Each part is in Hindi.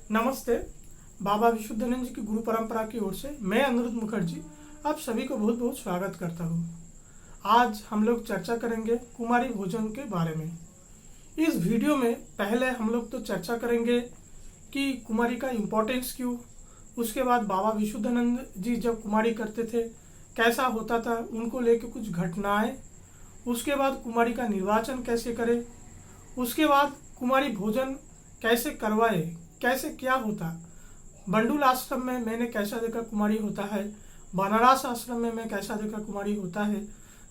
नमस्ते। बाबा विशुद्धानंद जी की गुरु परंपरा की ओर से मैं अनिरुद्ध मुखर्जी आप सभी को बहुत बहुत स्वागत करता हूँ। आज हम लोग चर्चा करेंगे कुमारी भोजन के बारे में। इस वीडियो में पहले हम लोग तो चर्चा करेंगे कि कुमारी का इम्पोर्टेंस क्यों, उसके बाद बाबा विशुद्धानंद जी जब कुमारी करते थे कैसा होता था, उनको लेकर कुछ घटनाएं, उसके बाद कुमारी का निर्वाचन कैसे करें, उसके बाद कुमारी भोजन कैसे करवाए, कैसे क्या होता, बंडुल आश्रम में मैंने कैसा देखा कुमारी होता है, बनारस आश्रम में मैं कैसा देखा कुमारी होता है,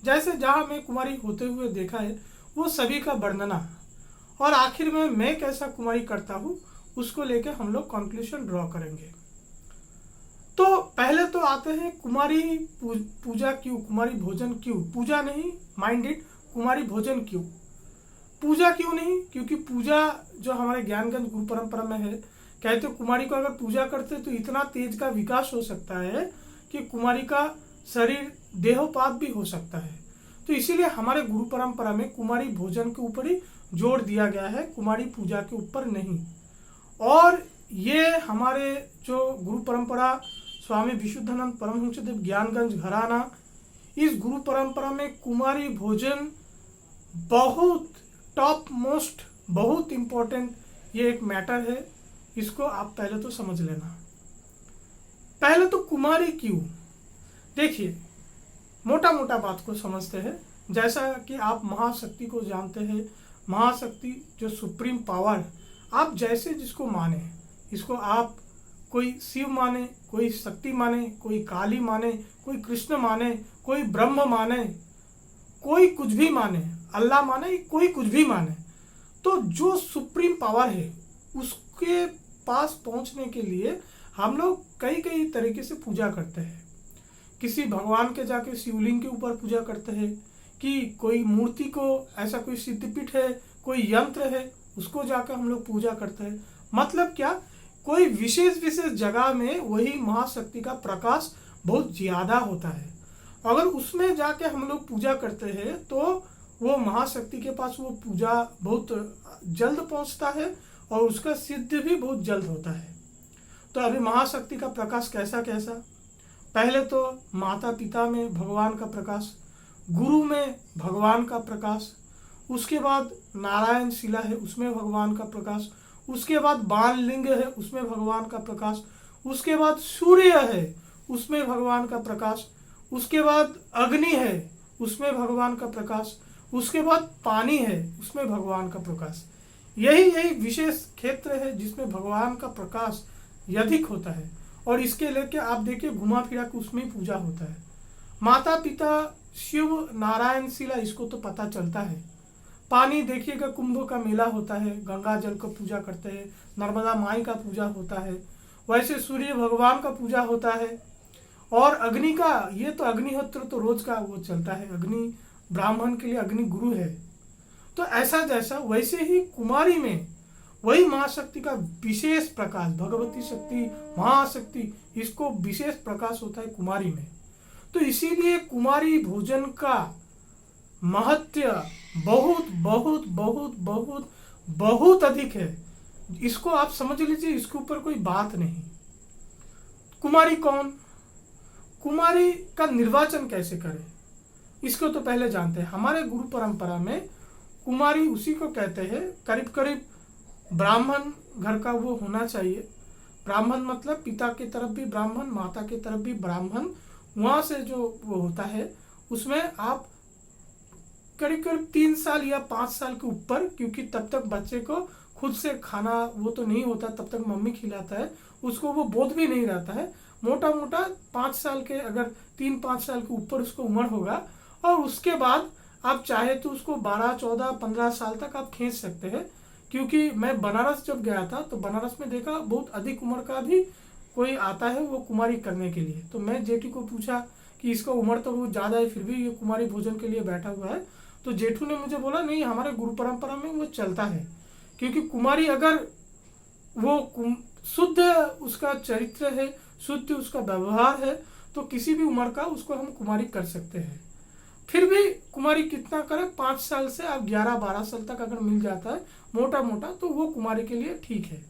जैसे जहाँ मैं कुमारी होते हुए देखा है वो सभी का वर्णना, और आखिर में मैं कैसा कुमारी करता हूँ उसको लेके हम लोग कंक्लूजन ड्रॉ करेंगे। तो पहले तो आते हैं कुमारी पूजा क्यों, कुमारी भोजन क्यों, पूजा नहीं माइंड इट, कुमारी भोजन क्यों, पूजा क्यों नहीं, क्योंकि पूजा जो हमारे ज्ञानगंज गुरु परंपरा में है, कहते कुमारी को अगर पूजा करते तो इतना तेज का विकास हो सकता है कि कुमारी का शरीर देहोपात भी हो सकता है। तो इसीलिए हमारे गुरु परंपरा में कुमारी भोजन के ऊपर ही जोर दिया गया है, कुमारी पूजा के ऊपर नहीं। और ये हमारे जो गुरु परंपरा स्वामी विशुद्धानंद परमहंसदेव ज्ञानगंज घराना, इस गुरु परंपरा में कुमारी भोजन बहुत टॉप मोस्ट, बहुत इम्पोर्टेंट ये एक मैटर है। इसको आप पहले तो समझ लेना। पहले तो कुमारी क्यों, देखिए मोटा मोटा बात को समझते हैं। जैसा कि आप महाशक्ति को जानते हैं, महाशक्ति जो सुप्रीम पावर, आप जैसे जिसको माने, इसको आप कोई शिव माने, कोई शक्ति माने, कोई काली माने, कोई कृष्ण माने, कोई ब्रह्म माने, कोई कुछ भी माने, अल्लाह माने, कोई कुछ भी माने, तो जो सुप्रीम पावर है उसके पास पहुंचने के लिए हम लोग कई कई तरीके से पूजा करते हैं। किसी भगवान के जाके शिवलिंग के ऊपर पूजा करते हैं, कि कोई मूर्ति को, ऐसा कोई सिद्धपीठ है, कोई यंत्र है, उसको जाकर हम लोग पूजा करते हैं। मतलब क्या, कोई विशेष विशेष जगह में वही महाशक्ति का प्रकाश बहुत ज़्यादा होता है। अगर उसमें जाके हम लोग पूजा करते हैं तो वो महाशक्ति के पास वो पूजा बहुत जल्द पहुंचता है और उसका सिद्ध भी बहुत जल्द होता है। तो अभी महाशक्ति का प्रकाश कैसा कैसा, पहले तो माता पिता में भगवान का प्रकाश, गुरु में भगवान का प्रकाश, उसके बाद नारायण शिला है उसमें भगवान का प्रकाश, उसके बाद बाण लिंग है उसमें भगवान का प्रकाश, उसके बाद सूर्य है उसमें भगवान का प्रकाश, उसके बाद अग्नि है उसमें भगवान का प्रकाश, उसके बाद पानी है उसमें भगवान का प्रकाश। यही विशेष क्षेत्र है जिसमें भगवान का प्रकाश अधिक होता है, और इसके लेके आप देखिए घुमा फिरा के उसमें पूजा होता है। माता पिता, शिव, नारायण शिला, इसको तो पता चलता है। पानी देखिएगा, कुंभ का मेला होता है, गंगा जल को पूजा करते हैं, नर्मदा माई का पूजा होता है, वैसे सूर्य भगवान का पूजा होता है। और अग्नि का, ये तो अग्निहोत्र तो रोज का वो चलता है, अग्नि ब्राह्मण के लिए अग्नि गुरु है। तो ऐसा जैसा वैसे ही कुमारी में वही महाशक्ति का विशेष प्रकाश, भगवती शक्ति, महाशक्ति, इसको विशेष प्रकाश होता है कुमारी में। तो इसीलिए कुमारी भोजन का महत्व बहुत बहुत बहुत बहुत बहुत अधिक है। इसको आप समझ लीजिए, इसके ऊपर कोई बात नहीं। कुमारी कौन, कुमारी का निर्वाचन कैसे करें, इसको तो पहले जानते हैं। हमारे गुरु परंपरा में कुमारी उसी को कहते हैं, करीब करीब ब्राह्मण घर का वो होना चाहिए। ब्राह्मण मतलब पिता की तरफ भी ब्राह्मण, माता की तरफ भी ब्राह्मण, वहाँ से जो वो होता है उसमें आप करीब करीब 3 साल या 5 साल के ऊपर, क्योंकि तब तक बच्चे को खुद से खाना वो तो नहीं होता, तब तक मम्मी खिलाता है, उसको वो बोध भी नहीं रहता है। मोटा मोटा 5 साल के, अगर 3-5 साल के ऊपर उसको उम्र होगा, और उसके बाद आप चाहे तो उसको 12, 14, 15 साल तक आप खींच सकते हैं। क्योंकि मैं बनारस जब गया था तो बनारस में देखा बहुत अधिक उम्र का भी कोई आता है वो कुमारी करने के लिए। तो मैं जेठू को पूछा कि इसका उम्र तो बहुत ज़्यादा है फिर भी ये कुमारी भोजन के लिए बैठा हुआ है। तो जेठू ने मुझे बोला नहीं, हमारे गुरु परंपरा में वो चलता है, क्योंकि कुमारी अगर वो शुद्ध उसका चरित्र है, शुद्ध उसका व्यवहार है, तो किसी भी उम्र का उसको हम कुमारी कर सकते हैं। फिर भी कुमारी कितना करें, 5 साल से आप 11-12 साल तक अगर मिल जाता है मोटा मोटा, तो वो कुमारी के लिए ठीक है।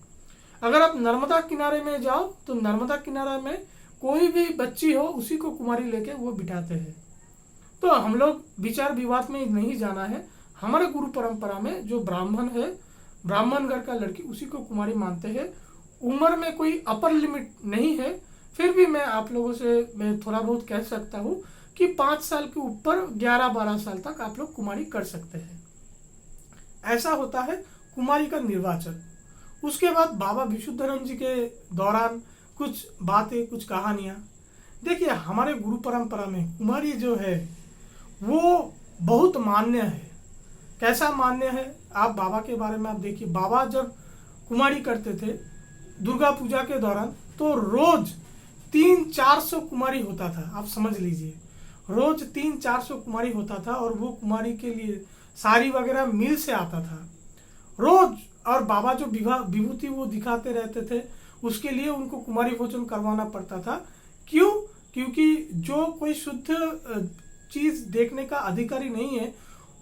अगर आप नर्मदा किनारे में जाओ तो नर्मदा किनारा में कोई भी बच्ची हो उसी को कुमारी लेके वो बिठाते हैं। तो हम लोग विचार विवाद में नहीं जाना है। हमारे गुरु परंपरा में जो ब्राह्मण है, ब्राह्मण घर का लड़की, उसी को कुमारी मानते हैं। उम्र में कोई अपर लिमिट नहीं है। फिर भी मैं आप लोगों से मैं थोड़ा बहुत कह सकता हूँ कि 5 साल के ऊपर 11-12 साल तक आप लोग कुमारी कर सकते हैं। ऐसा होता है कुमारी का निर्वाचन। उसके बाद बाबा विशुद्धानंद जी के दौरान कुछ बातें, कुछ कहानियाँ। देखिए, हमारे गुरु परंपरा में कुमारी जो है वो बहुत मान्य है। कैसा मान्य है? आप बाबा के बारे में आप देखिए, बाबा जब कुमारी करते थे दुर्गा पूजा के दौरान तो रोज 300-400 कुमारी होता था। आप समझ लीजिए, रोज 300-400 कुमारी होता था। और वो कुमारी के लिए साड़ी वगैरह मिल से आता था रोज। और बाबा जो विभूति वो दिखाते रहते थे, उसके लिए उनको कुमारी भोजन करवाना पड़ता था। क्यों? क्योंकि जो कोई शुद्ध चीज देखने का अधिकारी नहीं है,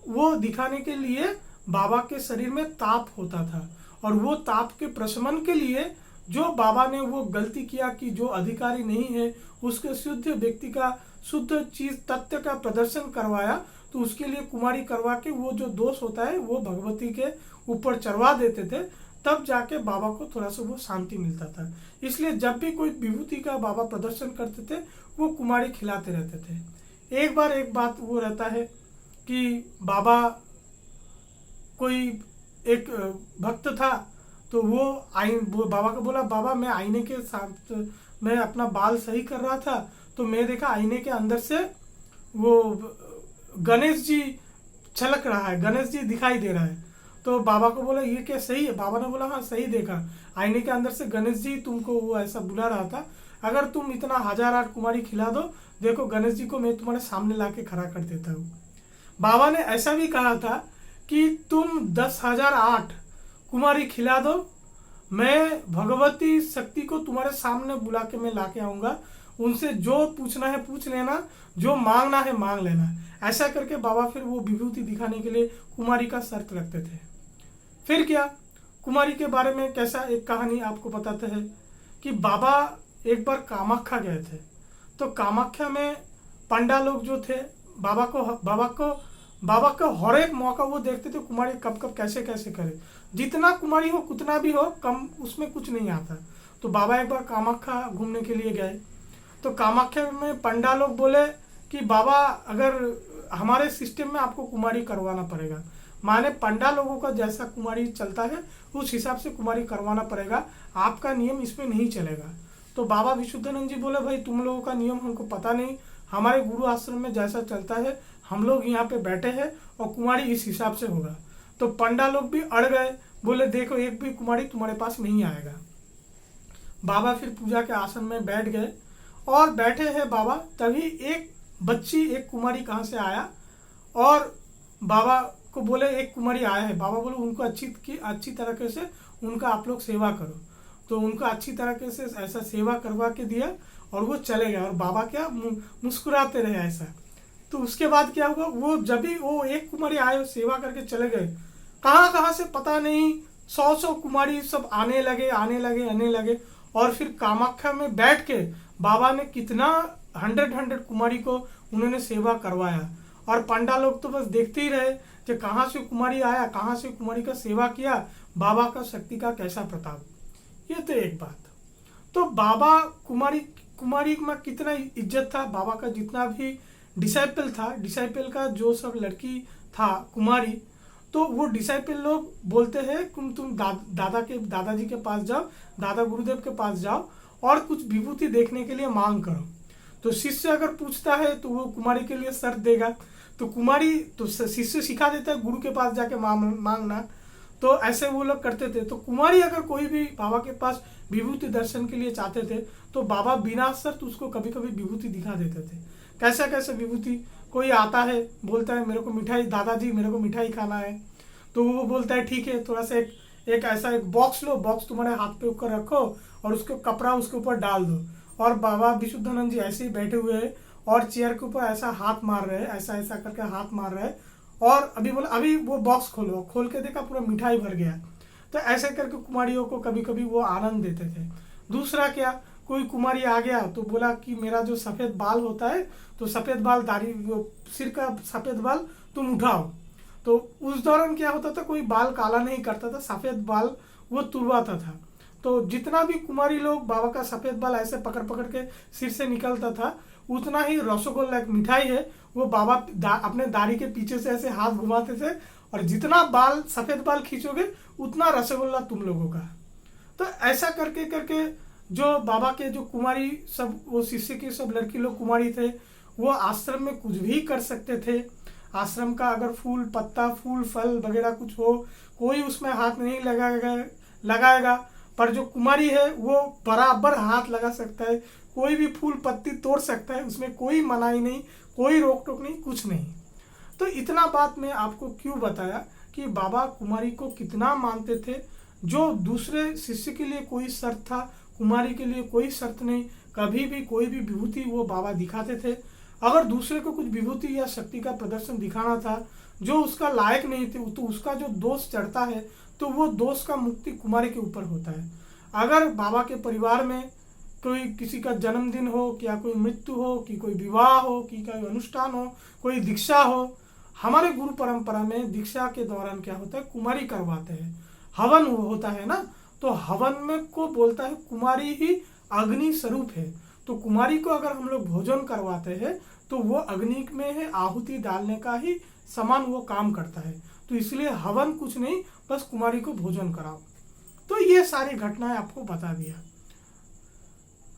वो दिखाने के लिए बाबा के शरीर में ताप होता था। और वो ताप के प्रशमन के लिए जो बाबा ने वो गलती किया कि जो अधिकारी नहीं है उसके शुद्ध व्यक्ति का शुद्ध चीज तथ्य का प्रदर्शन करवाया, तो उसके लिए कुमारी करवा के वो जो दोष होता है वो भगवती के ऊपर चढ़वा देते थे। तब जाके बाबा को थोड़ा सा वो शांति मिलता था। इसलिए जब भी कोई विभूति का बाबा प्रदर्शन करते थे वो कुमारी खिलाते रहते थे। एक बात वो रहता है कि बाबा, कोई एक भक्त था, तो वो बाबा को बोला, बाबा मैं आईने के साथ मैं अपना बाल सही कर रहा था, तो मैं देखा आईने के अंदर से वो गणेश जी छलक रहा है, गणेश जी दिखाई दे रहा है। तो बाबा को बोला ये क्या सही है? बाबा ने बोला हाँ सही देखा, आईने के अंदर से गणेश जी तुमको वो ऐसा बुला रहा था। अगर तुम इतना 1008 कुमारी खिला दो, देखो गणेश जी को मैं तुम्हारे सामने लाके खड़ा कर देता हूँ। बाबा ने ऐसा भी कहा था कि तुम 10,008 कुमारी खिला दो, मैं भगवती शक्ति को तुम्हारे सामने बुला के मैं लाके आऊँगा, उनसे जो पूछना है पूछ लेना, जो मांगना है मांग लेना। ऐसा करके बाबा फिर वो विभूति दिखाने के लिए कुमारी का शर्त रखते थे। फिर क्या, कुमारी के बारे में कैसा एक कहानी आपको बताते हैं कि बाबा एक बार कामाख्या गए थे। तो कामाख्या में पंडा लोग जो थे बाबा का हर एक मौका वो देखते थे कुमारी कब कब कैसे कैसे करे। जितना कुमारी हो कितना भी हो, कम उसमें कुछ नहीं आता। तो बाबा एक बार कामाख्या घूमने के लिए गए। तो कामाख्या में पंडा लोग बोले कि बाबा अगर हमारे सिस्टम में आपको कुमारी करवाना पड़ेगा, माने पंडा लोगों का जैसा कुमारी चलता है उस हिसाब से कुमारी करवाना पड़ेगा, आपका नियम इसमें नहीं चलेगा। तो बाबा विशुद्धानंद जी बोले भाई तुम लोगों का नियम हमको पता नहीं, हमारे गुरु आश्रम में जैसा चलता है हम लोग यहाँ पे बैठे हैं और कुमारी इस हिसाब से होगा। तो पंडा लोग भी अड़ गए, बोले देखो एक भी कुमारी तुम्हारे पास नहीं आएगा। बाबा फिर पूजा के आसन में बैठ गए और बैठे हैं बाबा, तभी एक बच्ची, एक कुमारी कहाँ से आया और बाबा को बोले एक कुमारी आया है। बाबा बोले उनको अच्छी तरीके से उनका आप लोग सेवा करो। तो उनका अच्छी तरीके से ऐसा सेवा करवा के दिया और वो चले गए। और बाबा क्या मुस्कुराते रहे ऐसा। तो उसके बाद क्या हुआ, वो जब भी वो एक कुमारी आए सेवा करके चले गए, कहाँ से पता नहीं 100 कुमारी सब आने लगे। और फिर कामाख्या में बैठ के बाबा ने कितना 100 कुमारी को उन्होंने सेवा करवाया। और पंडा लोग तो बस देखते ही रहे कि कहाँ से कुमारी आया, कहाँ से कुमारी का सेवा किया, बाबा का शक्ति का कैसा प्रताप। ये तो एक बात। तो बाबा कुमारी में कितना इज्जत था। बाबा का जितना भी डिसाइपल का जो सब लड़की था कुमारी, तो वो डिसाइपल लोग बोलते हैं तुम दादाजी के पास जाओ, दादा गुरुदेव के पास जाओ और कुछ विभूति देखने के लिए मांग करो। तो शिष्य अगर पूछता है तो वो कुमारी के लिए शर्त देगा। तो शिष्य सिखा देता है गुरु के पास जाके मांगना। तो ऐसे वो लोग करते थे। तो कुमारी अगर कोई भी बाबा के पास विभूति दर्शन के लिए चाहते थे तो बाबा बिना शर्त उसको कभी कभी विभूति दिखा देते थे। कैसा विभूति, कोई आता है बोलता है मेरे को मिठाई, दादाजी मेरे को मिठाई खाना है, तो वो बोलता है ठीक है, थोड़ा सा एक ऐसा एक बॉक्स लो, बॉक्स तुम्हारे हाथ पे ऊपर रखो और उसको कपड़ा उसके ऊपर डाल दो। और बाबा विशुद्धानंद जी ऐसे ही बैठे हुए हैं और चेयर के ऊपर ऐसा हाथ मार रहे हैं, ऐसा करके हाथ मार रहे हैं। और अभी वो बॉक्स खोल के देखा पूरा मिठाई भर गया। तो ऐसे करके कुमारियों को कभी कभी वो आनंद देते थे। दूसरा क्या, कोई कुमारी आ गया तो बोला कि मेरा जो सफ़ेद बाल होता है, तो सफ़ेद बाल दाढ़ी सिर का सफ़ेद बाल तुम उठाओ। तो उस दौरान क्या होता था, कोई बाल काला नहीं करता था, सफ़ेद बाल वो तुड़वाता था। तो जितना भी कुमारी लोग बाबा का सफ़ेद बाल ऐसे पकड़ पकड़ के सिर से निकलता था, उतना ही रसगुल्ला एक मिठाई है, वो बाबा अपने दाढ़ी के पीछे से ऐसे हाथ घुमाते थे, और जितना बाल सफ़ेद बाल खींचोगे उतना रसगुल्ला तुम लोगों का। तो ऐसा करके करके जो बाबा के जो कुमारी सब, वो शिष्य की सब लड़की लोग कुमारी थे, वो आश्रम में कुछ भी कर सकते थे। आश्रम का अगर फूल पत्ता, फूल फल वगैरह कुछ हो, कोई उसमें हाथ नहीं लगाएगा। पर जो कुमारी है वो बराबर हाथ लगा सकता है, कोई भी फूल पत्ती तोड़ सकता है, उसमें कोई मनाही नहीं, कोई रोक टोक नहीं, कुछ नहीं। तो इतना बात मैं आपको क्यों बताया कि बाबा कुमारी को कितना मानते थे। जो दूसरे शिष्य के लिए कोई शर्त था, कुमारी के लिए कोई शर्त नहीं। कभी भी कोई भी विभूति वो बाबा दिखाते थे। अगर दूसरे को कुछ विभूति या शक्ति का प्रदर्शन दिखाना था जो उसका लायक नहीं थे, तो उसका जो दोष चढ़ता है, तो वो दोष का मुक्ति कुमारी के ऊपर होता है। अगर बाबा के परिवार में कोई किसी का जन्मदिन हो, या कोई मृत्यु हो, कि कोई विवाह हो, कि कोई अनुष्ठान हो, कोई दीक्षा हो, हमारे गुरु परंपरा में दीक्षा के दौरान क्या होता है, कुमारी करवाते हैं। हवन होता है ना, तो हवन में को बोलता है कुमारी ही अग्नि स्वरूप है। तो कुमारी को अगर हम लोग भोजन करवाते हैं, तो वो अग्नि में है आहुति डालने का ही समान वो काम करता है। तो इसलिए हवन कुछ नहीं, बस कुमारी को भोजन कराओ। तो ये सारी घटनाएं आपको बता दिया।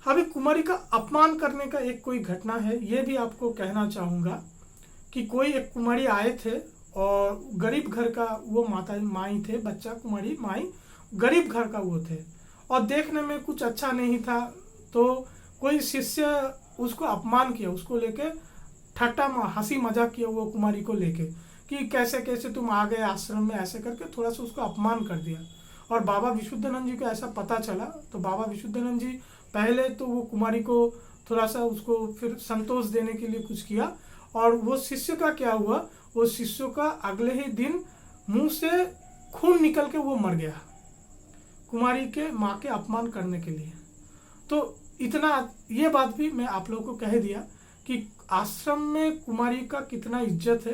अभी कुमारी का अपमान करने का एक कोई घटना है, ये भी आपको कहना चाहूँगा कि कोई एक कुमारी आए थे, और गरीब घर का वो माता माई थे, बच्चा कुमारी माई गरीब घर का वो थे, और देखने में कुछ अच्छा नहीं था। तो कोई शिष्य उसको अपमान किया, उसको लेके ठट्टा हंसी मजाक किया वो कुमारी को लेके, कि कैसे कैसे तुम आ गए आश्रम में, ऐसे करके थोड़ा सा उसको अपमान कर दिया। और बाबा विशुद्धानंद जी को ऐसा पता चला, तो बाबा विशुद्धानंद जी पहले तो वो कुमारी को थोड़ा सा उसको फिर संतोष देने के लिए कुछ किया, और वो शिष्य का क्या हुआ, वो शिष्य का अगले ही दिन मुंह से खून निकल के वो मर गया, कुमारी के माँ के अपमान करने के लिए। तो इतना ये बात भी मैं आप लोगों को कह दिया कि आश्रम में कुमारी का कितना इज्जत है,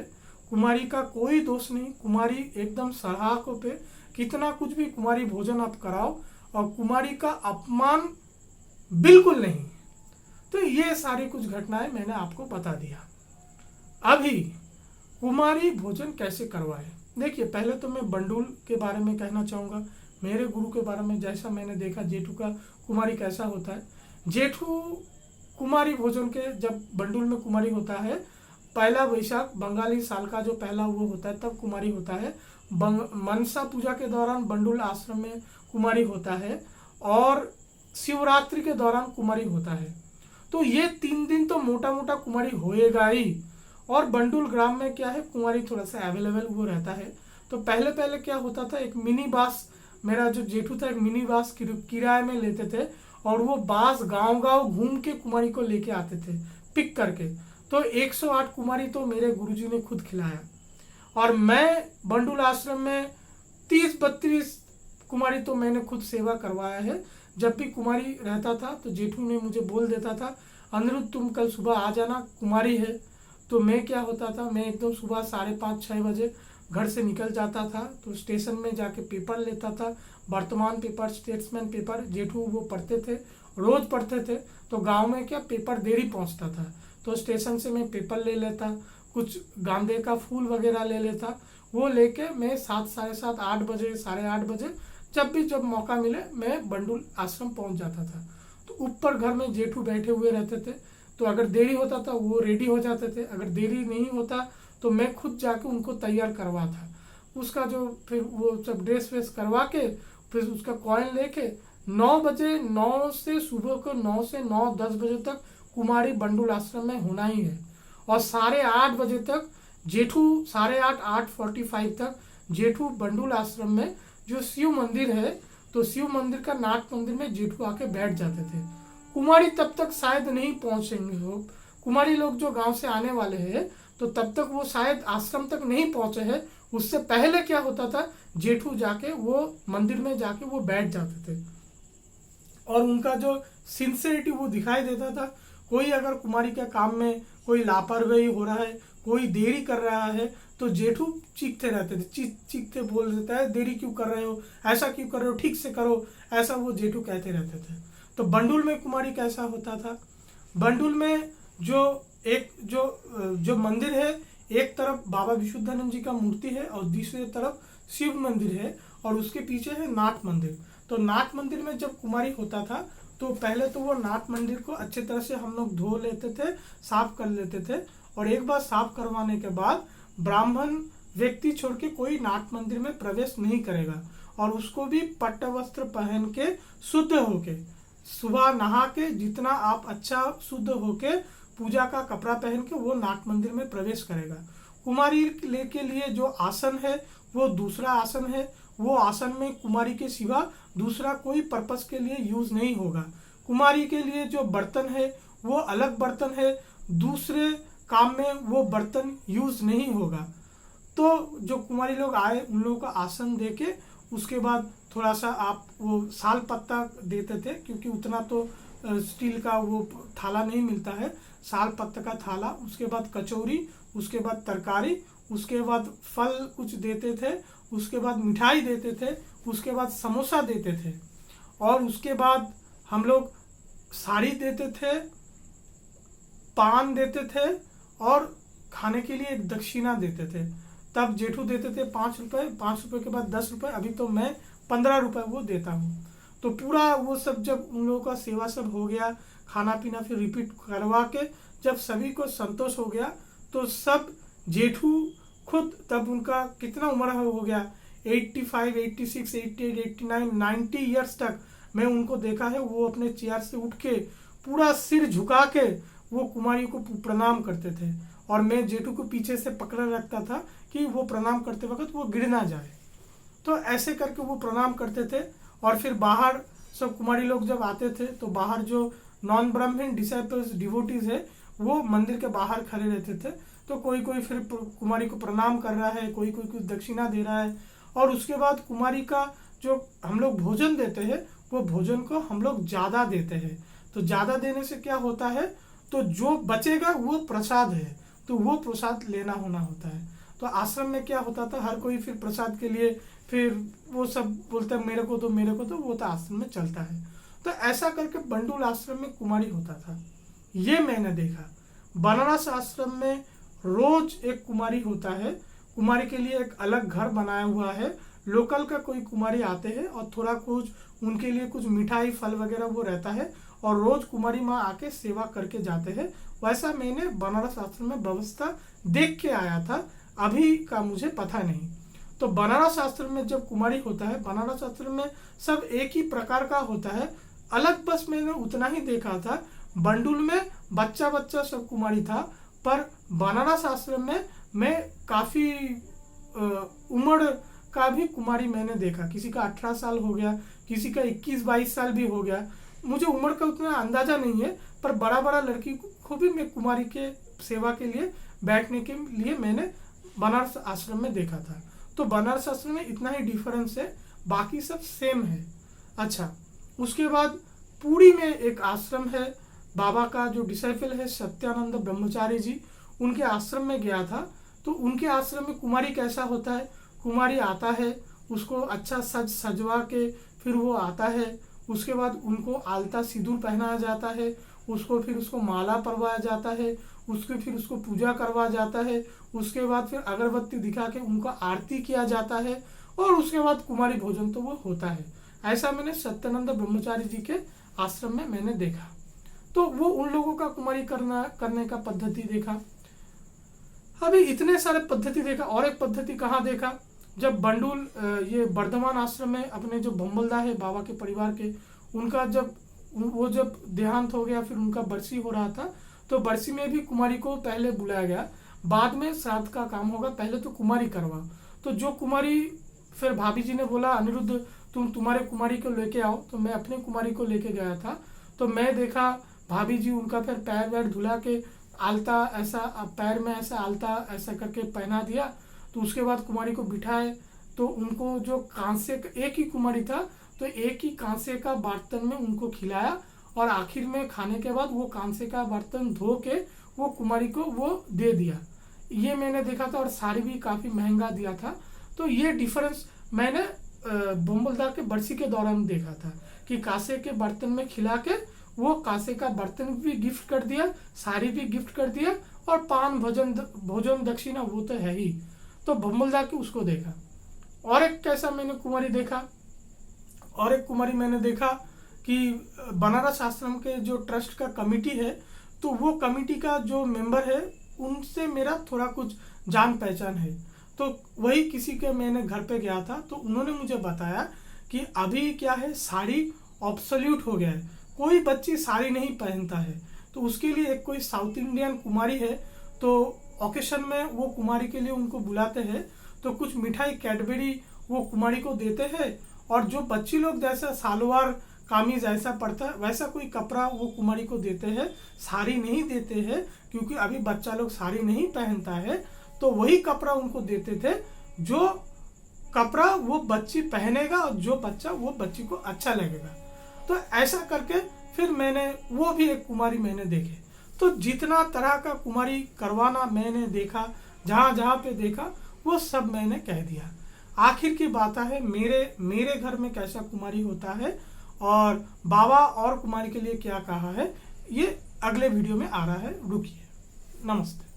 कुमारी का कोई दोष नहीं, कुमारी एकदम सराहकों पे, कितना कुछ भी कुमारी भोजन आप कराओ, और कुमारी का अपमान बिल्कुल नहीं। तो ये सारी कुछ घटनाएं मैंने आपको बता दिया। अभी कुमारी भोजन कैसे करवाए, देखिए पहले तो मैं बंडूल के बारे में कहना चाहूँगा, मेरे गुरु के बारे में। जैसा मैंने देखा जेठू का कुमारी कैसा होता है, जेठू कुमारी भोजन के जब बंडूल में कुमारी होता है, पहला वैशाख बंगाली साल का जो पहला वो होता है तब कुमारी होता है। मनसा पूजा के दौरान बंडूल आश्रम में कुमारी होता है, और शिवरात्रि के दौरान कुमारी होता है। तो ये 3 दिन तो मोटा मोटा कुमारी होएगा ही। और बंडूल ग्राम में क्या है, कुमारी थोड़ा सा अवेलेबल वो रहता है। तो पहले पहले क्या होता था, एक मिनी बास, मेरा जो जेठू था एक मिनी बास किराए में लेते थे, और वो बास गांव गांव घूम के कुमारी को लेके आते थे पिक करके। तो 108 कुमारी तो मेरे गुरुजी ने खुद खिलाया, और मैं बंडूल आश्रम में 30-32 कुमारी तो मैंने खुद सेवा करवाया है। जब भी कुमारी रहता था तो जेठू ने मुझे बोल देता था, अनिरुद्ध तुम कल सुबह आ जाना, कुमारी है। तो मैं क्या होता था, मैं एकदम सुबह 5:30-6 बजे घर से निकल जाता था, तो स्टेशन में जाके पेपर लेता था, वर्तमान पेपर, स्टेट्समैन पेपर, जेठू वो पढ़ते थे, रोज पढ़ते थे। तो गांव में क्या पेपर देरी पहुंचता था, तो स्टेशन से मैं पेपर ले लेता, कुछ गांदे का फूल वगैरह ले लेता, वो लेके मैं 7, 7:30, 8 बजे, 8:30 बजे जब मौका मिले मैं बंडूल आश्रम पहुंच जाता था। तो ऊपर घर में जेठू बैठे हुए रहते थे, तो अगर देरी होता था वो रेडी हो जाते थे, अगर देरी नहीं होता तो मैं खुद जाके उनको तैयार करवा था। उसका जो फिर वो सब ड्रेस वेस करवा के, फिर उसका कॉइन लेके 9 बजे, 9 से सुबह को 9 से 9-10 बजे तक कुमारी बंडूल आश्रम में होना ही है। और 8:30 बजे तक जेठू, 8:30, 8:45 तक जेठू बंडूल आश्रम में जो शिव मंदिर है, तो शिव मंदिर का नाट मंदिर में जेठू आके बैठ जाते थे। कुमारी तब तक शायद नहीं पहुंचेंगे हो, कुमारी लोग जो गांव से आने वाले हैं, तो तब तक वो शायद आश्रम तक नहीं पहुंचे हैं, उससे पहले क्या होता था, जेठू जाके वो मंदिर में जाके वो बैठ जाते थे और उनका जो सिंसियरिटी वो दिखाई देता था। कोई अगर कुमारी के काम में कोई लापरवाही हो रहा है, कोई देरी कर रहा है, तो जेठू चीखते रहते थे, चीखते बोल देता है, देरी क्यों कर रहे हो, ऐसा क्यों कर रहे हो, ठीक से करो, ऐसा वो जेठू कहते रहते थे। तो बंडुल में कुमारी कैसा होता था, बंडुल में जो मंदिर है, एक तरफ बाबा विशुद्धानंद जी का मूर्ति है और दूसरी तरफ शिव मंदिर है और उसके पीछे है नाथ मंदिर। तो नाथ मंदिर में जब कुमारी होता था तो पहले तो वो नाथ मंदिर को अच्छी तरह से हम लोग धो लेते थे, साफ कर लेते थे, और एक बार साफ करवाने के बाद ब्राह्मण व्यक्ति छोड़ के कोई नाथ मंदिर में प्रवेश नहीं करेगा और उसको भी पट्ट वस्त्र पहन के शुद्ध होके, सुबह नहा के जितना आप अच्छा शुद्ध होके पूजा का कपड़ा पहन के वो नाथ मंदिर में प्रवेश करेगा। कुमारी के लिए जो आसन है वो दूसरा आसन है, वो आसन में कुमारी के सिवा दूसरा कोई पर्पस के लिए यूज नहीं होगा। कुमारी के लिए जो बर्तन है वो अलग बर्तन है, दूसरे काम में वो बर्तन यूज नहीं होगा। तो जो कुमारी लोग आए उन लोगों का आसन देके उसके बाद थोड़ा सा आप वो साल पत्ता देते थे, क्योंकि उतना तो स्टील का वो थाला नहीं मिलता है, साल पत्ता का थाला, उसके बाद कचौरी, उसके बाद तरकारी, उसके बाद फल कुछ देते थे, उसके बाद मिठाई देते थे, उसके बाद समोसा देते थे और उसके बाद हम लोग साड़ी देते थे, पान देते थे और खाने के लिए एक दक्षिणा देते थे। तब जेठू देते थे 5 रुपये, 5 रुपये के बाद 10 रुपये, अभी तो मैं 15 रुपये वो देता हूँ। तो पूरा वो सब जब उन लोगों का सेवा सब हो गया, खाना पीना फिर रिपीट करवा के जब सभी को संतोष हो गया तो सब जेठू खुद, तब उनका कितना उम्र हो गया, 85, 86, 88, 89, 90 ईयर्स तक मैं उनको देखा है, वो अपने चेयर से उठ के पूरा सिर झुका के वो कुमारी को प्रणाम करते थे और मैं जेठू को पीछे से पकड़ा रखता था कि वो प्रणाम करते वक्त वो गिर ना जाए। तो ऐसे करके वो प्रणाम करते थे और फिर बाहर सब कुमारी लोग जब आते थे तो बाहर जो नॉन ब्राह्मण डिसाइपल्स डिवोटीज है वो मंदिर के बाहर खड़े रहते थे। तो कोई कोई फिर कुमारी को प्रणाम कर रहा है, कोई कोई कुछ दक्षिणा दे रहा है और उसके बाद कुमारी का जो हम लोग भोजन देते हैं वो भोजन को हम लोग ज़्यादा देते हैं। तो ज़्यादा देने से क्या होता है, तो जो बचेगा वो प्रसाद है, तो वो प्रसाद लेना होना होता है। तो आश्रम में क्या होता था, हर कोई फिर प्रसाद के लिए फिर वो सब बोलता है मेरे को तो मेरे को, तो वो तो आश्रम में चलता है। तो ऐसा करके बंडुल आश्रम में कुमारी होता था, ये मैंने देखा। बनारस आश्रम में रोज एक कुमारी होता है, कुमारी के लिए एक अलग घर बनाया हुआ है, लोकल का कोई कुमारी आते हैं और थोड़ा कुछ उनके लिए कुछ मिठाई फल वगैरह वो रहता है और रोज कुमारी माँ आके सेवा करके जाते हैं। वैसा मैंने बनारस आश्रम में व्यवस्था देख के आया था, अभी का मुझे पता नहीं। तो बनारस आश्रम में जब कुमारी होता है, बनारस आश्रम में सब एक ही प्रकार का होता है, अलग बस मैंने उतना ही देखा था, बंडुल में बच्चा बच्चा सब कुमारी था, पर बनारस आश्रम में मैं काफ़ी उम्र का भी कुमारी मैंने देखा। किसी का 18 साल हो गया, किसी का 21-22 साल भी हो गया, मुझे उम्र का उतना अंदाज़ा नहीं है, पर बड़ा बड़ा लड़की को भी मैं कुमारी के सेवा के लिए बैठने के लिए मैंने बनारस आश्रम में देखा था। तो बनारस आश्रम में इतना ही डिफरेंस है, बाकी सब सेम है। अच्छा, उसके बाद पुरी में एक आश्रम है, बाबा का जो डिसाइपल है सत्यानंद ब्रह्मचारी जी, उनके आश्रम में गया था। तो उनके आश्रम में कुमारी कैसा होता है, कुमारी आता है, उसको अच्छा सजवा के फिर वो आता है, उसके बाद उनको आलता सिंदूर पहनाया जाता है, उसको माला परवाया जाता है, फिर उसको पूजा करवा जाता है, उसके बाद फिर अगरबत्ती दिखा के उनका आरती किया जाता है और उसके बाद कुमारी भोजन तो वो होता है। ऐसा मैंने सत्यानंद ब्रह्मचारी जी के आश्रम में मैंने देखा। तो वो उन लोगों का कुमारी करने का पद्धति देखा। अभी इतने सारे पद्धति देखा, और एक पद्धति कहाँ देखा, जब बंडुल ये बर्धमान आश्रम में अपने जो भम्बलदा है बाबा के परिवार के, उनका जब देहांत हो गया, फिर उनका बरसी हो रहा था, तो बरसी में भी कुमारी को पहले बुलाया गया, बाद में श्राद्ध का काम होगा, पहले तो कुमारी करवा। तो जो कुमारी, फिर भाभी जी ने बोला अनिरुद्ध तुम्हारे कुमारी को लेके आओ, तो मैं अपने कुमारी को लेके गया था। तो मैं देखा भाभी जी उनका फिर पैर वैर धुला के आलता ऐसा पैर में ऐसा आलता ऐसा करके पहना दिया। तो उसके बाद कुमारी को बिठाए, तो उनको जो कांसे का, एक ही कुमारी था तो एक ही कांसे का बर्तन में उनको खिलाया, और आखिर में खाने के बाद वो कांसे का बर्तन धो के वो कुमारी को वो दे दिया। ये मैंने देखा था, और साड़ी भी काफ़ी महंगा दिया था। तो ये डिफरेंस मैंने बोम्बलदार के बरसी के दौरान देखा था कि कांसे के बर्तन में खिला के वो कांसे का बर्तन भी गिफ्ट कर दिया, साड़ी भी गिफ्ट कर दिया, और पान भोजन दक्षिणा वो तो है ही। तो बोम्बलदार के उसको देखा। और एक कैसा मैंने कुमारी देखा, और एक कुमारी मैंने देखा कि बनारस आश्रम के जो ट्रस्ट का कमेटी है, तो वो कमेटी का जो मेंबर है उनसे मेरा थोड़ा कुछ जान पहचान है। तो वही किसी के मैंने घर पे गया था, तो उन्होंने मुझे बताया कि अभी क्या है, साड़ी ऑब्सोल्यूट हो गया है, कोई बच्ची साड़ी नहीं पहनता है। तो उसके लिए एक कोई साउथ इंडियन कुमारी है, तो ओकेशन में वो कुमारी के लिए उनको बुलाते हैं, तो कुछ मिठाई कैडबरी वो कुमारी को देते हैं, और जो बच्ची लोग जैसा सालवार कामीज ऐसा पड़ता है वैसा कोई कपड़ा वो कुमारी को देते हैं, साड़ी नहीं देते हैं, क्योंकि अभी बच्चा लोग साड़ी नहीं पहनता है। तो वही कपड़ा उनको देते थे जो कपड़ा वो बच्ची पहनेगा और जो बच्चा वो बच्ची को अच्छा लगेगा। तो ऐसा करके फिर मैंने वो भी एक कुमारी मैंने देखे। तो जितना तरह का कुमारी करवाना मैंने देखा, जहाँ जहाँ पे देखा वो सब मैंने कह दिया। आखिर की बात है मेरे घर में कैसा कुमारी होता है, और बाबा और कुमारी के लिए क्या कहा है, ये अगले वीडियो में आ रहा है। रुकिए। नमस्ते।